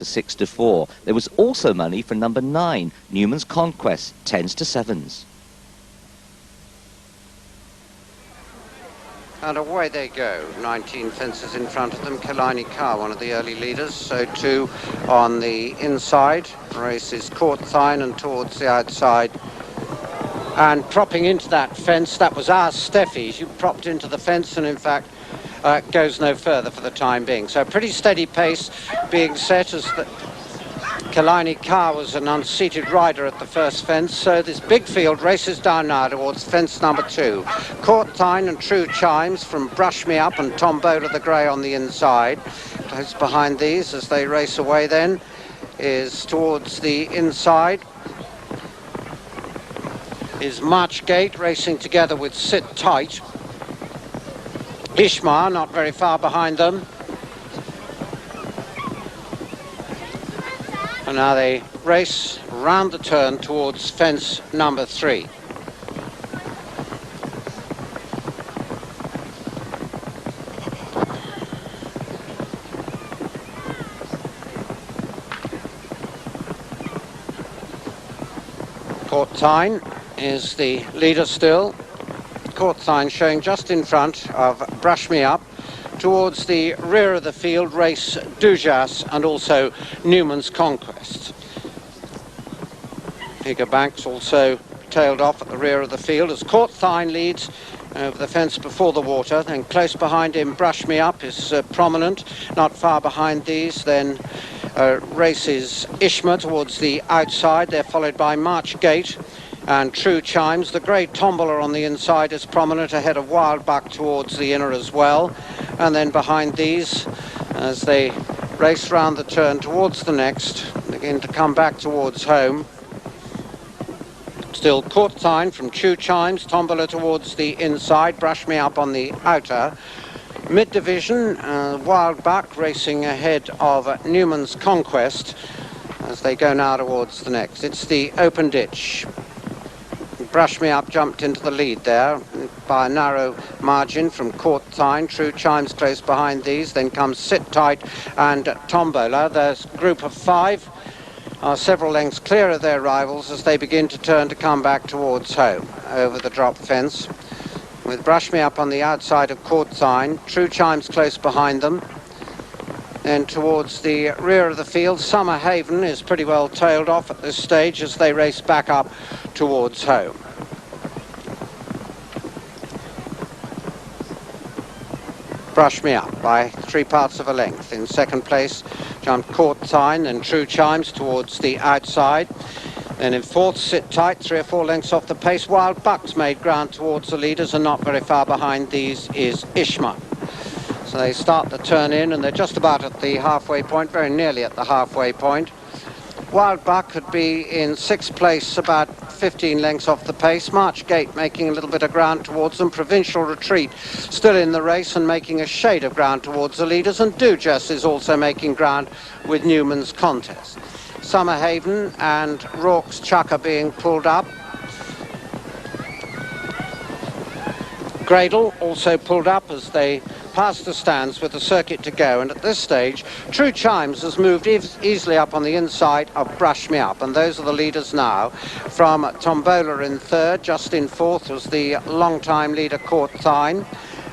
6-4. There was also money for number 9, Newman's Conquest, 10s to 7s. And away they go. 19 fences in front of them. Killiney Carr, one of the early leaders. So too on the inside. Race is Courtthine and towards the outside. And propping into that fence, that was our Steffi. She propped into the fence and in fact goes no further for the time being. So pretty steady pace being set as the Killiney Carr was an unseated rider at the first fence, so this big field races down now towards fence number 2. Courtthine and True Chimes from Brush Me Up and Tombola the Grey on the inside. Close behind these as they race away then is towards the inside is Marchgate racing together with Sit Tight. Ishmar not very far behind them. And now they race round the turn towards fence number 3. Courtthine is the leader still. Courtthine showing just in front of Brush Me Up. Towards the rear of the field race Dujas and also Newman's Conquest. Higger Banks also tailed off at the rear of the field as Courtthine leads over the fence before the water. Then close behind him Brush Me Up is prominent. Not far behind these then races Ishma towards the outside. They're followed by Marchgate and True Chimes. The grey Tombola on the inside is prominent ahead of Wild Buck towards the inner as well. And then behind these, as they race round the turn towards the next, begin to come back towards home. Still Courtthine from True Chimes, Tombola towards the inside, Brush Me Up on the outer. Mid-division, Wild Buck racing ahead of Newman's Conquest as they go now towards the next. It's the open ditch. Brush Me Up jumped into the lead there by a narrow margin from Courtthine. True Chimes close behind these. Then comes Sit Tight and Tombola. There's a group of 5 are several lengths clear of their rivals as they begin to turn to come back towards home over the drop fence. With Brush Me Up on the outside of Courtthine. True Chimes close behind them. Then towards the rear of the field, Summer Haven is pretty well tailed off at this stage as they race back up towards home. Brush Me Up by 3 parts of a length. In second place jumped Courtthine and True Chimes towards the outside. Then in fourth, Sit Tight, 3 or 4 lengths off the pace. Wild Bucks made ground towards the leaders and not very far behind these is Ishma. So they start the turn in and they're just about at the halfway point, very nearly at the halfway point. Wild Buck could be in 6th place, about 15 lengths off the pace. Marchgate making a little bit of ground towards them. Provincial Retreat still in the race and making a shade of ground towards the leaders. And Dujas is also making ground with Newman's Contest. Summer Haven and Rorke's Chucker being pulled up. Gradle also pulled up as they past the stands with the circuit to go, and at this stage True Chimes has moved easily up on the inside of Brush Me Up, and those are the leaders now. From Tombola in 3rd, just in 4th was the long-time leader Courtthine,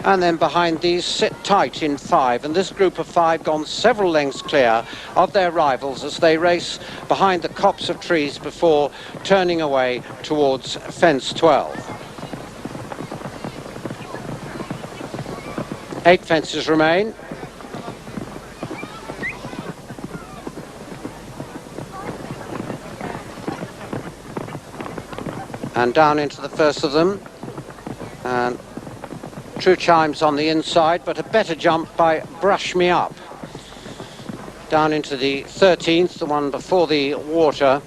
and then behind these Sit Tight in 5, and this group of 5 gone several lengths clear of their rivals as they race behind the copse of trees before turning away towards fence 12. 8 fences remain. And down into the first of them. And True Chimes on the inside, but a better jump by Brush Me Up. Down into the 13th, the one before the water.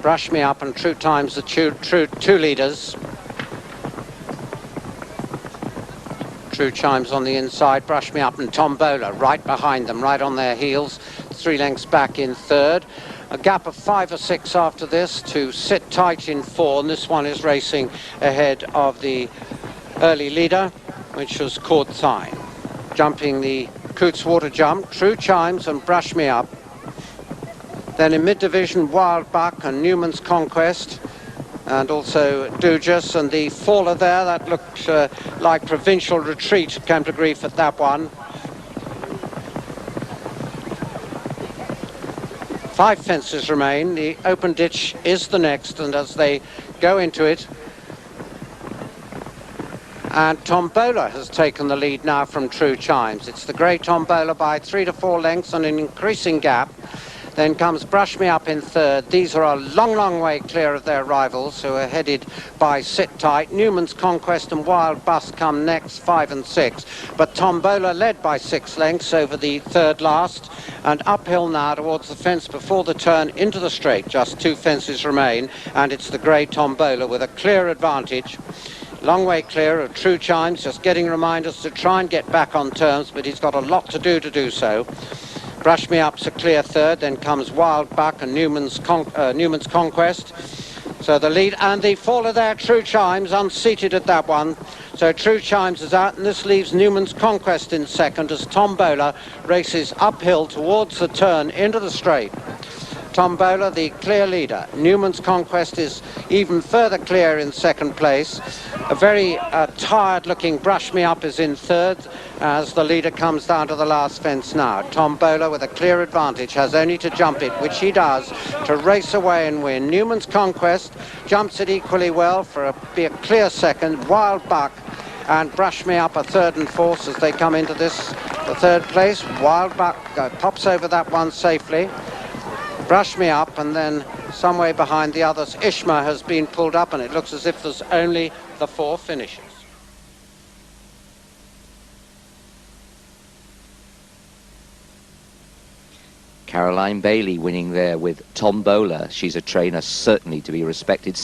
Brush Me Up and True Chimes, the two leaders. True Chimes on the inside, Brush Me Up and Tombola right behind them, right on their heels, 3 lengths back in 3rd. A gap of 5 or 6 after this to Sit Tight in 4, and this one is racing ahead of the early leader, which was Courtthine. Jumping the Coots Water jump, True Chimes and Brush Me Up. Then in mid-division, Wild Buck and Newman's Conquest, and also Dujas, and the faller there, that looked like Provincial Retreat came to grief at that one. 5 fences remain. The open ditch is the next, and as they go into it, and Tombola has taken the lead now from True Chimes. It's the grey Tombola by 3 to 4 lengths on an increasing gap. Then comes Brush Me Up in third. These are a long, long way clear of their rivals, who are headed by Sit Tight. Newman's Conquest and Wild Bus come next, 5 and 6. But Tombola led by 6 lengths over the third last, and uphill now towards the fence before the turn into the straight. Just 2 fences remain, and it's the grey Tombola with a clear advantage. Long way clear of True Chimes, just getting reminders to try and get back on terms, but he's got a lot to do so. Brush Me Up's a clear third, then comes Wild Buck and Newman's Conquest. So the lead, and the faller there, True Chimes, unseated at that one. So True Chimes is out, and this leaves Newman's Conquest in second as Tombola races uphill towards the turn into the straight. Tombola, the clear leader. Newman's Conquest is even further clear in second place. A very tired-looking Brush Me Up is in third as the leader comes down to the last fence now. Tombola, with a clear advantage, has only to jump it, which he does, to race away and win. Newman's Conquest jumps it equally well for be a clear second. Wild Buck and Brush Me Up are third and fourth as they come into this, the third place. Wild Buck pops over that one safely. Brush Me Up, and then some way behind the others, Ishma has been pulled up, and it looks as if there's only the 4 finishers. Caroline Bailey winning there with Tombola. She's a trainer certainly to be respected.